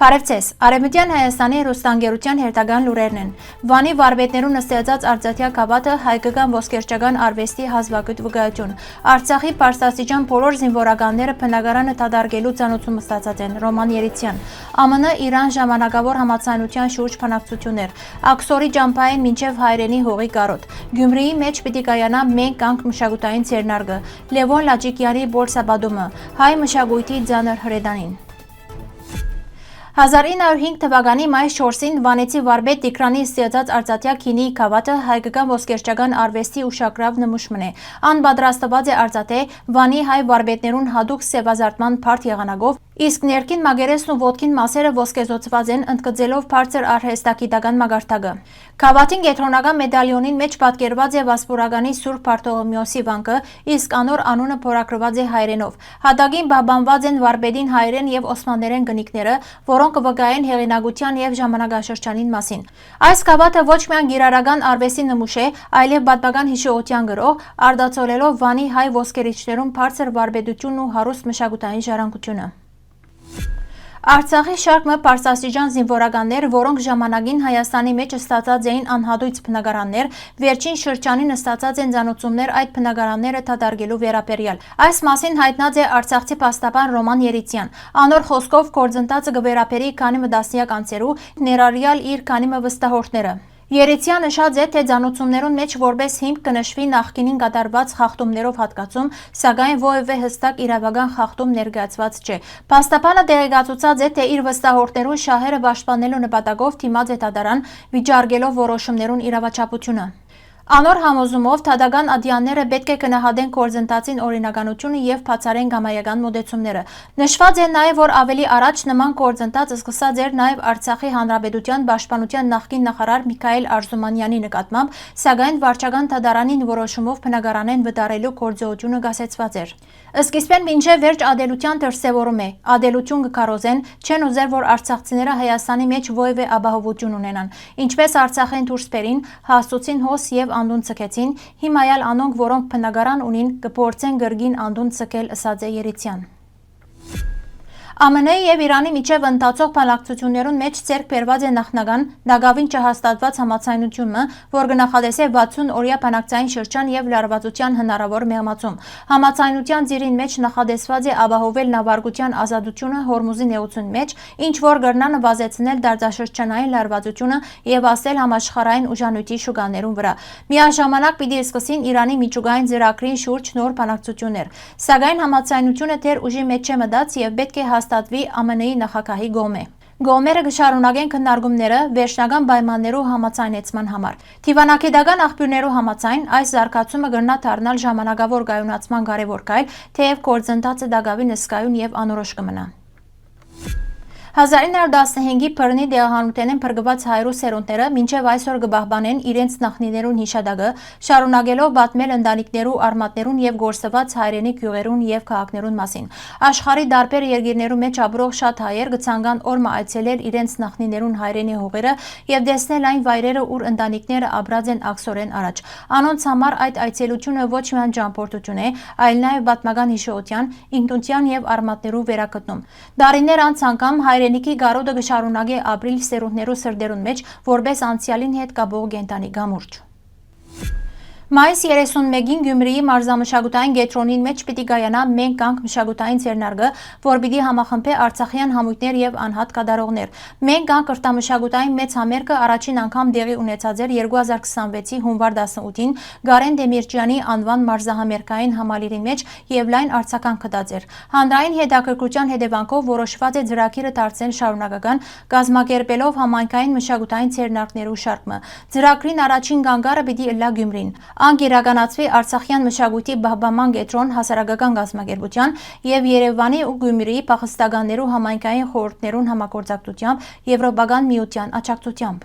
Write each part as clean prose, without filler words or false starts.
Բարևձեզ, Արևմտյան Հայաստանի հեռուստաընկերության հերթական լուրերն են։ Վանի վարպետներուն նստեցած Արցախյա գավաթը հայկական ոսկերչական արվեստի հազվագյուտ վկայություն։ Արցախի պարսաստիճան բոլոր զինվորականները բնակարանը դադարելու ծանոթում ստացած են։ Ռոման Երիցյան։ ԱՄՆ-Իրան ժամանակավոր համաձայնության շուրջ բանակցություններ։ Աքսորի ճամփային մինչև հայրենի հողի կարոտ։ Գյումրիի մեջ պիտի կայանա «Մենք կանք» մշակութային ցերնարգը։ Լևոն Լաճիկյանի Բոլսաբադումը։ Հայ մշակույթի ձանր հրեդանին։ 1905 թվականի մայիս 4-ին Վանեցի վարպետ Տիգրանի ստեղծած Արցախյա գինիի գավաթը հայկական ոսկերչական արվեստի ուշագրավ նմուշմն է։ Ան պատրաստված է Արցախե Վանի հայ վարպետներուն հատուկ սևազարդման բարդ եղանակով, իսկ ներքին մագերեսն ու ոտքին մասերը ոսկեզօծված են ընդգծելով բարձր արհեստագիտական մագարտակը։ Գավաթին կենտրոնական մեդալիոնին մեջ պատկերված է Վասպուրականի Սուրբ Բարտոլոմեոսի վանքը, իսկ անոր անունը փորագրված է հայերենով։ Հատակին պահպանված են վարպետին հայերեն եւ օսմաներեն գնիկները, որոնք կվկայեն հեղինակության եւ ժամանակաշրջանին մասին։ Այս գավաթը ոչ միայն գիրառական արվեստի նմուշ է, այլև պատմական հիշողության գրող, արտացոլելով Վանի հայ ոսկերիչներուն բարձր վարպետությունն ու հարուստ մշակութային ժառանգությունը։ Արցախի շարքը պարսաստիճան զինվորականներ, որոնք ժամանակին Հայաստանի մեջ ստացած էին անհատույց բնակարաններ, վերջին շրջանին ստացած են ծանոթություններ այդ բնակարանները դադարելու վերաբերյալ։ Այս մասին հայտնած է Արցախցի փաստաբան Ռոման Երիցյան։ Անոր խոսքով գործընթացը կվերապերի քանի տասնյակ անձերու, ներառյալ իր քանի վստահորդները։ Երիցյանը նշած է, թե ծանոթություններուն մեջ որպես հիմք կնշվի նախկինին կատարված խախտումներով հատկացում, սակայն որևէ հստակ իրավական խախտում ներկայացված չէ։ Փաստաբանը տեղեկացուցած է, թե իր վստահորդներուն շահերը պաշտպանելու նպատակով դիմած է դատարան, վիճարկելով որոշումներուն իրավաչափությունը։ Անոր համոզումով թադական ադյանները պետք է գնահատեն գործընթացին օրինականությունը եւ բացառեն գամայական մոտեցումները։ Նշված է նաեւ, որ ավելի առաջ նման գործընթաց սկսած էր նաեւ Արցախի Հանրապետության պաշտպանության նախկին նախարար Միքայել Արզումանյանի նկատմամբ, սակայն վարչական դատարանին որոշումով բնակարանեն վտարելու գործողությունը գասեցված էր։ Սկիզբեն մինչև վերջ ադելության դրսևորում է։ Ադելություն կկարոզեն, չեն ուզեր, որ արցախցիները Հայաստանի մեջ որևէ ապահովություն ունենան։ Ինչպես Արցախեն դուրս բերին, հաստուցին հոս եւ անդուն ցկեցին, հիմայալ անոնք, որոնք բնակարան ունին, կփորձեն գրգին անդուն ցկել, ըսած է Երիցյան։ ԱՄՆ-ի եւ Իրանի միջև ընթացող բանակցություններուն մեջ ձեռք բերված է նախնական դակավին չհաստատված համաձայնությունը, որ կնախադեսե 60 օրյա բանակցային շրջան եւ լարվածության հնարավոր մեղմացում։ Համաձայնության ծիրին մեջ նախադեսված է ապահովել նավարկության ազատությունը Հորմուզի նեղուցուն մեջ, ինչ որ կրնա նվազեցնել դարձաշրջանային լարվածությունը եւ ասել համաշխարհային ուժանույթի շուկաներուն վրա։ Միաժամանակ պիտի սկսին Իրանի միջուկային ծրագրին շուրջ նոր բանակցություններ։ Սակայն համաձայնությունը դեռ ուժի մեջ չէ մտած եւ պետք է հաստատվի ԱՄՆ-ի նախագահի կողմէ։ Գոմերը կշարունակեն քննարկումները վերջնական պայմաններու համաձայնեցման համար։ Դիվանագիտական աղբյուրներու համաձայն այս զարգացումը կգնա դառնալ ժամանակավոր կայունացման կարևոր քայլ, թեև գործընթացը դակավին հսկայուն եւ անորոշ կմնա։ 1915-ի բռնի դեղահանութենեն փրկված հայրու սերունդները մինչև այսօր կպահպանեն իրենց նախնիներուն հիշադակը, շարունակելով պատմել ընտանիքներու, արմատներուն եւ գործված հայրենի գյուղերուն եւ քաղաքներուն մասին։ Աշխարհի տարբեր երկիրներու մեջ ապրող շատ հայեր կցանկան օրը այցելել իրենց նախնիներուն հայրենի հողերը եւ տեսնել այն վայրերը, ուր ընտանիքները ապրած են աքսորեն առաջ։ Անոնց համար այդ այցելությունը ոչ միայն ճամփորդություն է, այլ նաեւ պատմական հիշողության, ինքնության եւ արմատներու վերակտնում։ Դարիներ անց անգամ հայրենիքի գարոդը կշարունակե ապրիլ սերունդներու սրդերուն մեջ, որպես անցյալին հետ կապող կենտանի գամուրջ։ Մայիս 31-ին Գյումրիի մարզամշակութային կենտրոնին մեջ պիտի կայանա «Մենք կանք» մշակութային ցերնարգը, որ պիտի համախմբե արցախյան համույթներ եւ անհատ կատարողներ։ «Մենք կանք» ըրտամշակութային մեծ համերգը առաջին անգամ տեղի ունեցած էր 2026-ի հունվար 18-ին Գարեն Դեմիրճյանի անվան մարզահամերգային համալիրի մեջ եւ լայն արձական գտած էր։ Հանրային հետաքրքրության հետևանքով որոշված է ծրագիրը դարձնել շարունակական, կազմակերպելով համայնքային մշակութային ցերնարգներու շարքը։ Ծրագրին առաջին գանգարը պիտի ըլլա Գյումրին։ Ան կիրականացվի Արցախյան մշակույթի պահպանման կենտրոն հասարակական կազմակերպության եւ Երևանի ու Գյումրիի փախստականներու համայնքային խորհուրդներուն համագործակցությամբ Եվրոպական միության աջակցությամբ։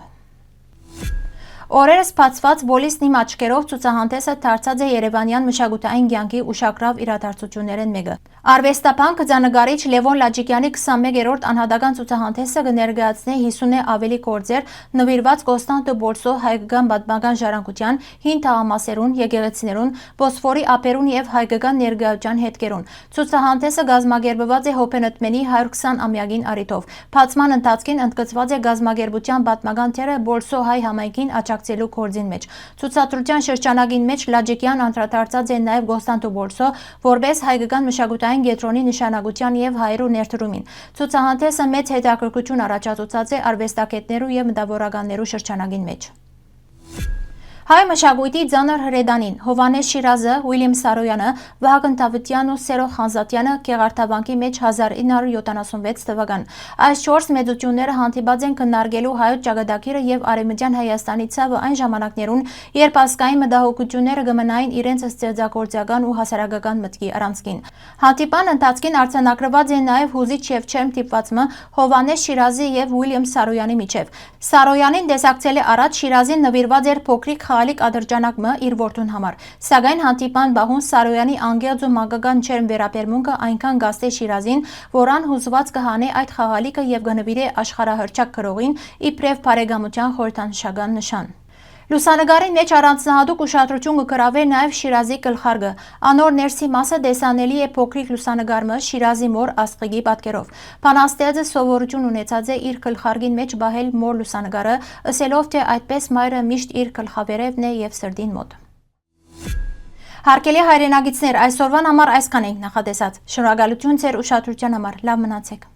Օրերս բացված Բոլիսնի աչքերով ցուցահանդեսը դարձած է Երևանյան մշակութային կյանքի ուշագրավ իրադարձություններն մեկը։ Արվեստաբան գծանագարիչ Լևոն Լաջիկյանի 21-րդ անհատական ցուցահանդեսը կներկայացնի 50-ը ավելի գործեր նվիրված Կոստանդնո Բոլսո հայկական պատմական ժառանգության, հին թաղամասերուն, եկեղեցիներուն, Բոսֆորի ափերուն եւ հայկական ներկայության հետքերուն։ Ցուցահանդեսը կազմակերպված է Հոփենտմենի 120-ամյակին առիթով։ Բացման ընթացքին ընդգծված է կազմակերպության պատմական թերը Բոլսո հայ համայնքին աջակցելու գործին մեջ։ Ցուցադրության շրջանակին մեջ Լաջիկյան անդրադարձած է նաեւ Կոստանդնո Բոլսո որպես հայկական մշակութային կենտրոնի նշանակության եւ հայրու ներդրումին։ Ցուցահանդեսը մեծ հետաքրքրություն առաջացուցած է արվեստագետներու եւ մտավորականներու շրջանակին մեջ։ Հայ մշակույթի ծանր հրեդանին Հովանես Շիրազը, Ուիլյամ Սարոյանը, Վահագն Դավթյանն ու Սերո Խանզատյանը Գեղարդաբանկի մեջ 1976 թվական։ Այս 4 մեծությունները հանդիպած են քննարկելու հայոց ճակատագիրը եւ արևմտյան Հայաստանի ցավը այն ժամանակներուն, երբ ազգային մտահոգությունները կմնային իրենց ստեղծագործական ու հասարակական մտքի առանցքին։ Հանդիպան ընթացքին արձանագրված է նաեւ հուզիչ եւ չեմ տիպվածը Հովանես Շիրազի եւ Ուիլյամ Սարոյանի միջև։ Սարոյանին տեսակցել է առաջ Շիրազին նվիրված էր փոքրիկ խաղալիք ադրջանակը իր որդուն համար, սակայն հանդիպան բահուն Սարոյանի անգերձ ու մանկական չերմ վերաբերմունքը այնքան գաստ է Շիրազին, որ ան հուզված կհանե այդ խաղալիքը եւ կնվիրե աշխարհահռչակ գրողին իբրև բարեկամության խորհրդանշական նշան։ Լուսանկարի մեջ առանձնահատուկ ուշադրություն կգրավե նաև Շիրազի գլխարկը։ Անոր ներսի մասը տեսանելի է փոքրիկ լուսանկարը Շիրազի մոր Աստղիկի պատկերով։ Բանաստեղծը սովորություն ունեցած է իր գլխարկին մեջ բահել մոր լուսանկարը, ասելով թե այդպես մայրը միշտ իր գլխավերևն է եւ սրտին մոտ։ Հարգելի հայրենակիցներ, այսօրվան համար այսքան ենք նախատեսած։ Շնորհակալություն ձեր ուշադրության համար։ Լավ մնացեք։